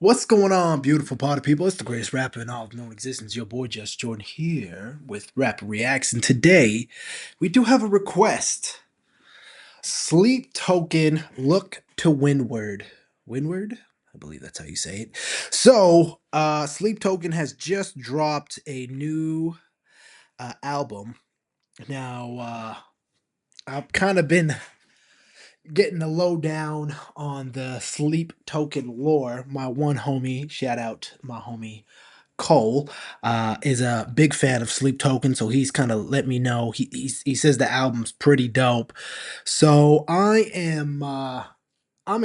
What's going on, beautiful party people? It's the greatest rapper in all of known existence. Your boy JusJrdn here with Rapper Reacts, and today we do have a request. Sleep Token, look to Windward. Windward? I believe that's how you say it. So, Sleep Token has just dropped a new album. Now, I've kind of been getting the lowdown on the Sleep Token lore. My one homie, shout out my homie Cole, is a big fan of Sleep Token, so he's kind of let me know. He says the album's pretty dope. So I'm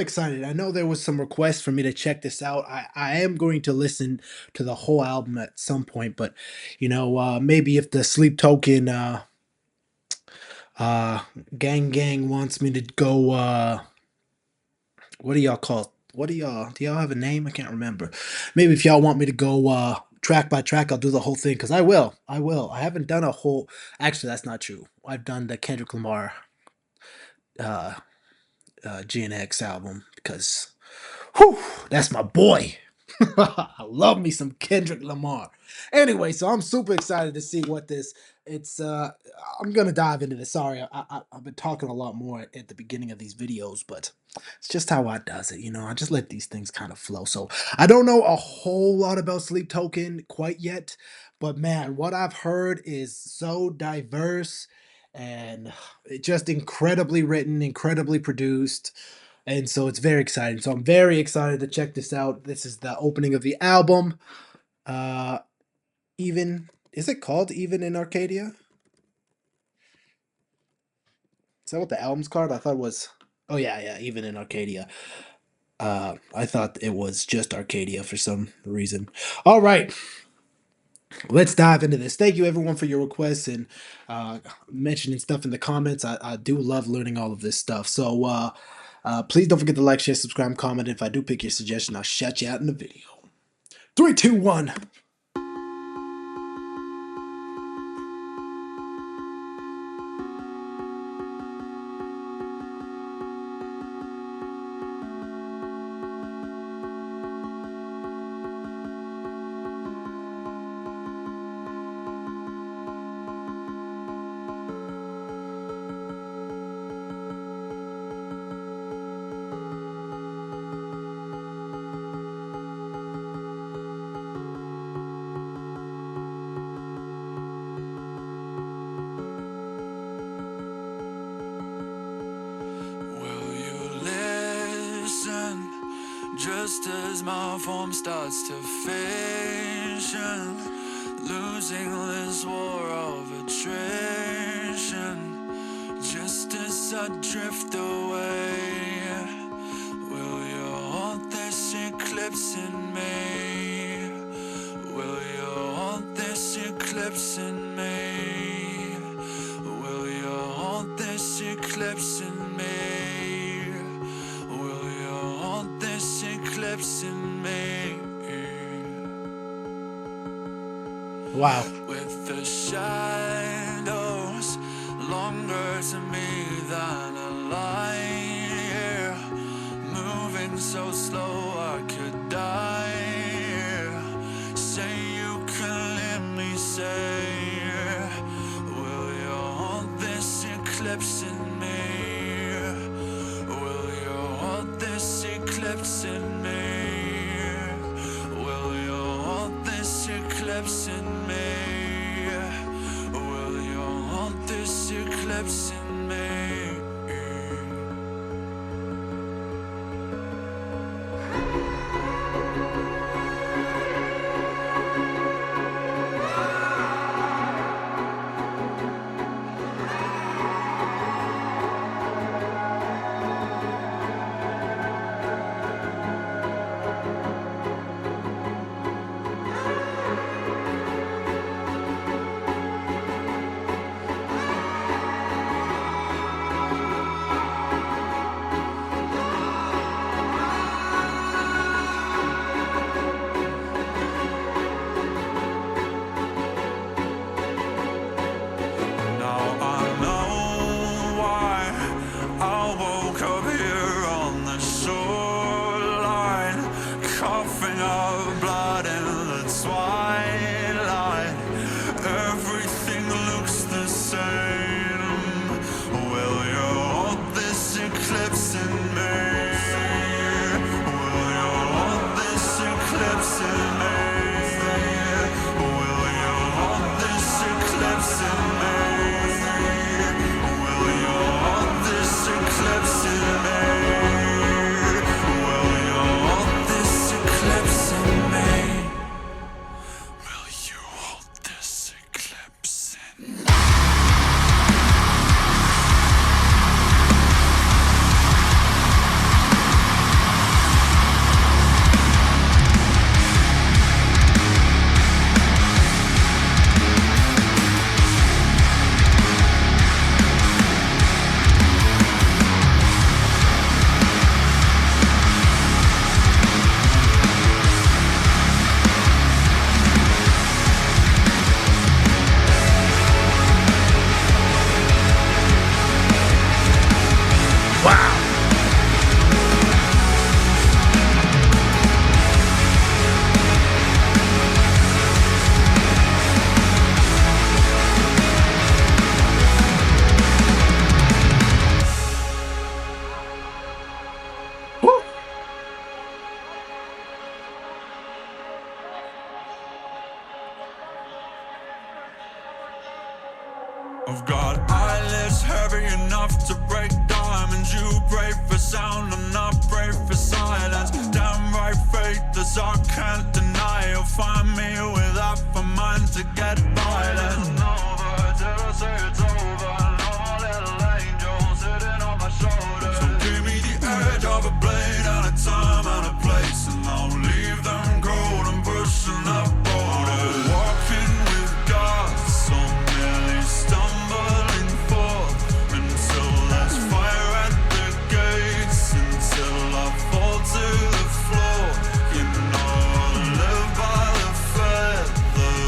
excited. I know there was some requests for me to check this out. I am going to listen to the whole album at some point, but maybe if the Sleep Token uh gang wants me to go what do y'all call do y'all have a name? I can't remember. Maybe if y'all want me to go track by track, I'll do the whole thing because I will. I haven't done a whole, actually that's not true. I've done the Kendrick Lamar uh GNX album because whew, that's my boy. I love me some Kendrick Lamar. Anyway, so I'm super excited to see what this. It's I'm gonna dive into this. Sorry, I've been talking a lot more at the beginning of these videos, but it's just how I does it. I just let these things kind of flow. So I don't know a whole lot about Sleep Token quite yet, but man, what I've heard is so diverse and just incredibly written, incredibly produced. And so it's very exciting. So I'm very excited to check this out. This is the opening of the album. Uh Even, is it called Even in Arcadia? Is that what the album's called? I thought it was, oh yeah, Even in Arcadia. I thought it was just Arcadia for some reason. All right, let's dive into this. Thank you everyone for your requests and mentioning stuff in the comments. I do love learning all of this stuff. So please don't forget to like, share, subscribe, comment. If I do pick your suggestion, I'll shout you out in the video. 3, 2, 1. Just as my form starts to fashion, losing this war of attrition. Just as I drift away, will you hold this eclipse in me? Will you hold this eclipse in me? Will you hold this eclipse in me? Eclipse in me. Wow. With the shadows longer to me than a light, yeah. Moving so slow I could die. Say you can let me say, will you hold this eclipse in me? Will you hold this eclipse in me? Eclipse in me. Will you hold this eclipse in me? coughing of blood in the twilight. Everything looks the same. Will you hold this eclipse in me? Will you hold this eclipse in me? Will you hold this eclipse in me? Will you hold this eclipse in me? Will you hold this eclipse in me? Will you hold this eclipse in me? Wow. Woo. I've got eyelids heavy enough to break diamonds. You pray for sound, I'm not brave for silence. Damn right, fate that I can't deny. You'll find me with half a mind to get violent. Over till I say it's over. No more little angel sitting on my shoulder. So give me the edge of a blade and a time and a place, and I'll leave them cold and pushing that border. Walking with God, so merely stumbling forth until there's fire at the gates, until I fall to the floor. You know I'll live by the feather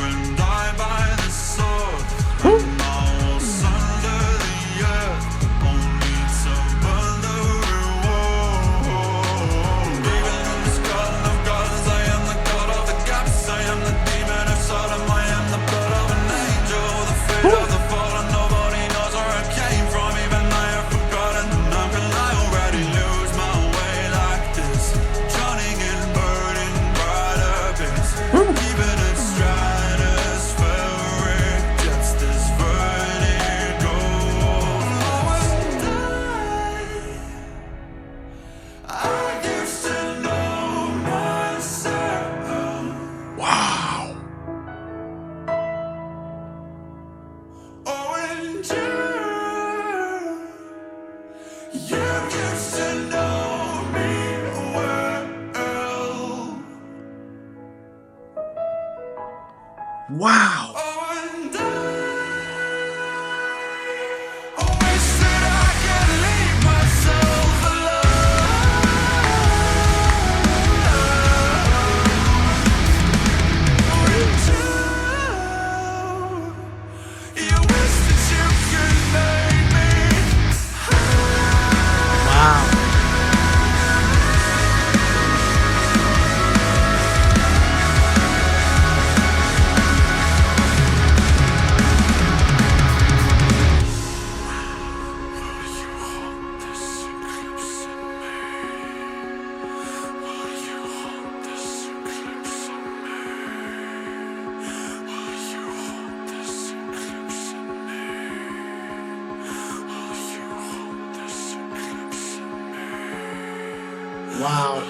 and die by the sword. And I will sunder the earth, only to burn the reward. Even in this garden of gardens, I am the god of the gaps. I am the demon of Sodom. I am the blood of an angel, the fate of the fallen. Nobody knows where I came from, even I have forgotten. How can I already lose my way like this? Drowning in burning bright abyss. Even in stratospheric jets, this vertigo. I used to know myself. Wow. Oh, and you used to know me well. Wow. Oh, and I wish that I could leave myself alone. You wish that you could make me. Wow. Wow.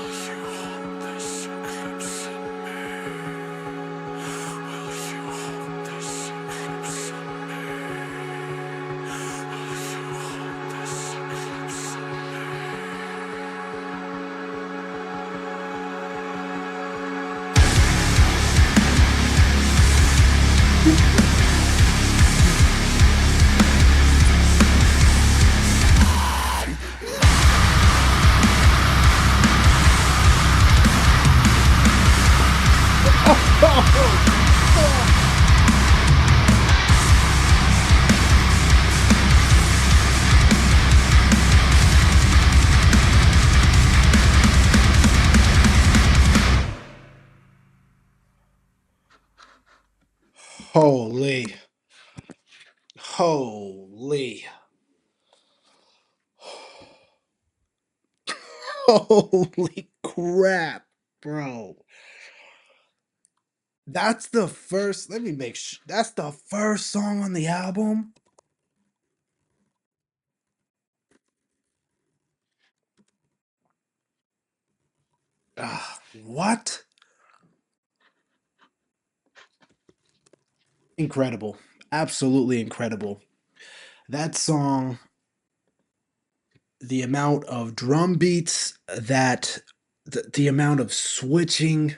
Holy, holy, holy crap, bro. That's the first, let me make sure. That's the first song on the album? What? Incredible. Absolutely incredible. That song, the amount of drum beats that the amount of switching,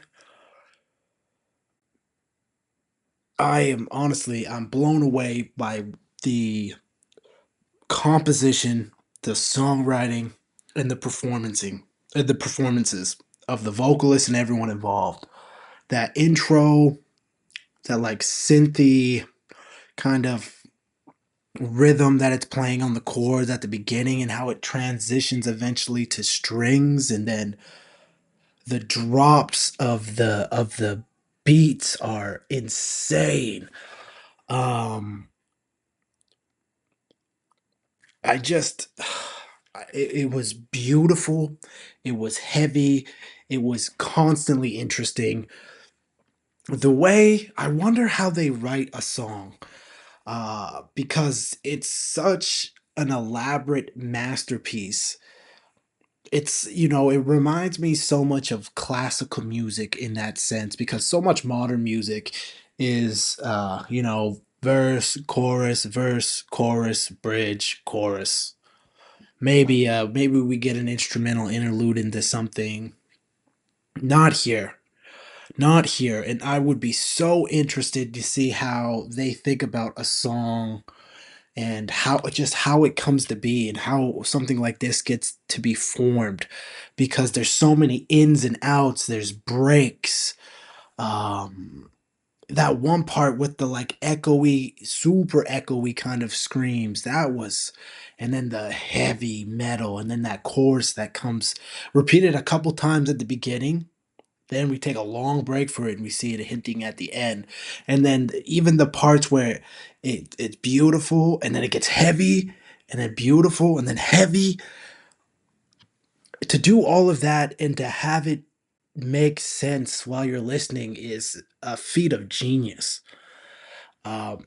I am honestly, I'm blown away by the composition, the songwriting, and the performances of the vocalists and everyone involved. That intro, that like synthy kind of rhythm that it's playing on the chords at the beginning and how it transitions eventually to strings, and then the drops of the beats are insane. um I just it was beautiful, it was heavy, it was constantly interesting. The way I wonder how they write a song, because it's such an elaborate masterpiece. It's, it reminds me so much of classical music in that sense, because so much modern music is, verse, chorus, bridge, chorus. Maybe we get an instrumental interlude into something. Not here. Not here. And I would be so interested to see how they think about a song, and how it comes to be, and how something like this gets to be formed, because there's so many ins and outs, there's breaks. um that one part with the like echoey, super echoey kind of screams, that was, and then the heavy metal, and then that chorus that comes repeated a couple times at the beginning, then we take a long break for it and we see it hinting at the end. And then even the parts where it's beautiful and then it gets heavy, and then beautiful and then heavy. To do all of that and to have it make sense while you're listening is a feat of genius.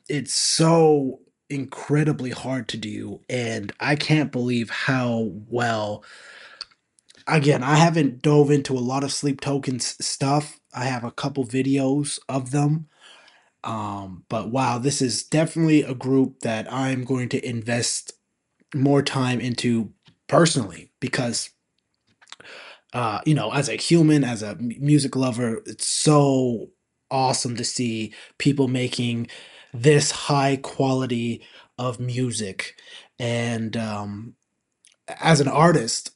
It's so incredibly hard to do, and I can't believe how well. Again, I haven't dove into a lot of Sleep Tokens stuff. I have a couple videos of them. But wow, this is definitely a group that I'm going to invest more time into personally, because as a human, as a music lover, it's so awesome to see people making this high quality of music. And as an artist,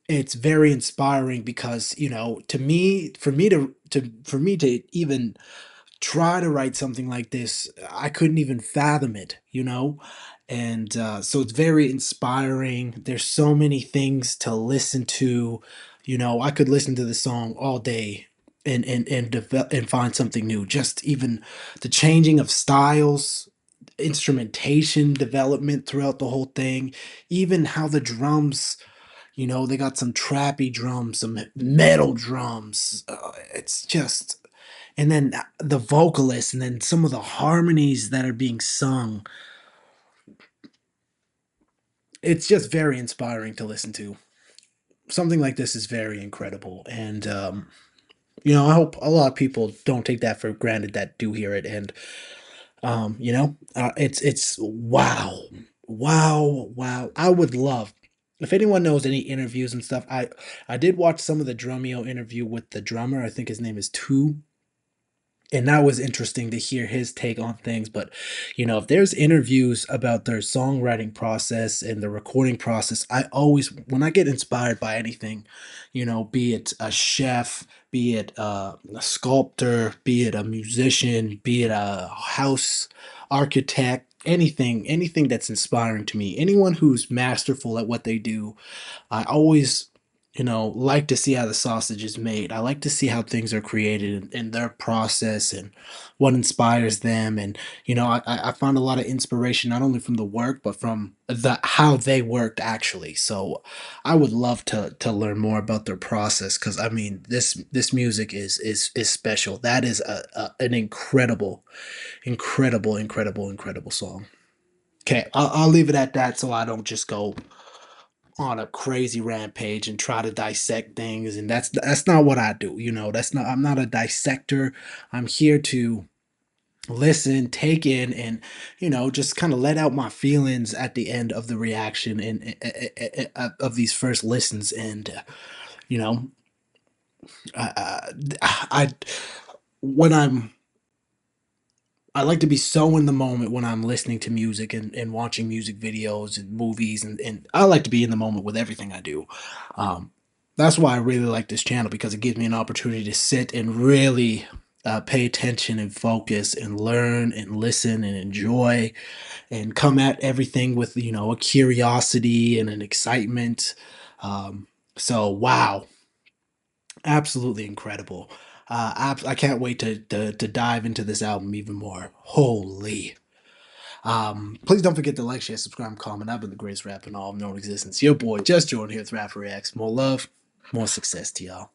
it's very inspiring, because to me, for me to even try to write something like this, I couldn't even fathom it. And so it's very inspiring. There's so many things to listen to. I could listen to the song all day and find something new. Just even the changing of styles, instrumentation development throughout the whole thing, even how the drums, they got some trappy drums, some metal drums. It's just, and then the vocalists, and then some of the harmonies that are being sung. It's just very inspiring to listen to. Something like this is very incredible, and I hope a lot of people don't take that for granted that do hear it. And it's wow, wow, wow. I would love, if anyone knows any interviews and stuff. I did watch some of the Drumeo interview with the drummer. I think his name is Two, and that was interesting to hear his take on things. But if there's interviews about their songwriting process and the recording process, I always, when I get inspired by anything, be it a chef, be it a sculptor, be it a musician, be it a house architect, anything that's inspiring to me, anyone who's masterful at what they do, I always like to see how the sausage is made. I like to see how things are created and their process and what inspires them. And I find a lot of inspiration not only from the work but from the how they worked actually. So I would love to learn more about their process because I mean this music is special. That is an incredible, incredible song. Okay, I'll leave it at that so I don't just go on a crazy rampage and try to dissect things, and that's not what I do. That's not I'm not a dissector. I'm here to listen, take in, and just kind of let out my feelings at the end of the reaction and of these first listens. And you know I when I like to be so in the moment when I'm listening to music and watching music videos and movies, and I like to be in the moment with everything I do. Um, that's why I really like this channel because it gives me an opportunity to sit and really pay attention and focus and learn and listen and enjoy and come at everything with a curiosity and an excitement. So wow, absolutely incredible. I can't wait to dive into this album even more. Holy. Please don't forget to like, share, subscribe, comment. I've been the greatest rapper in all of known existence. Your boy, JusJrdn here with Rapper X. More love, more success to y'all.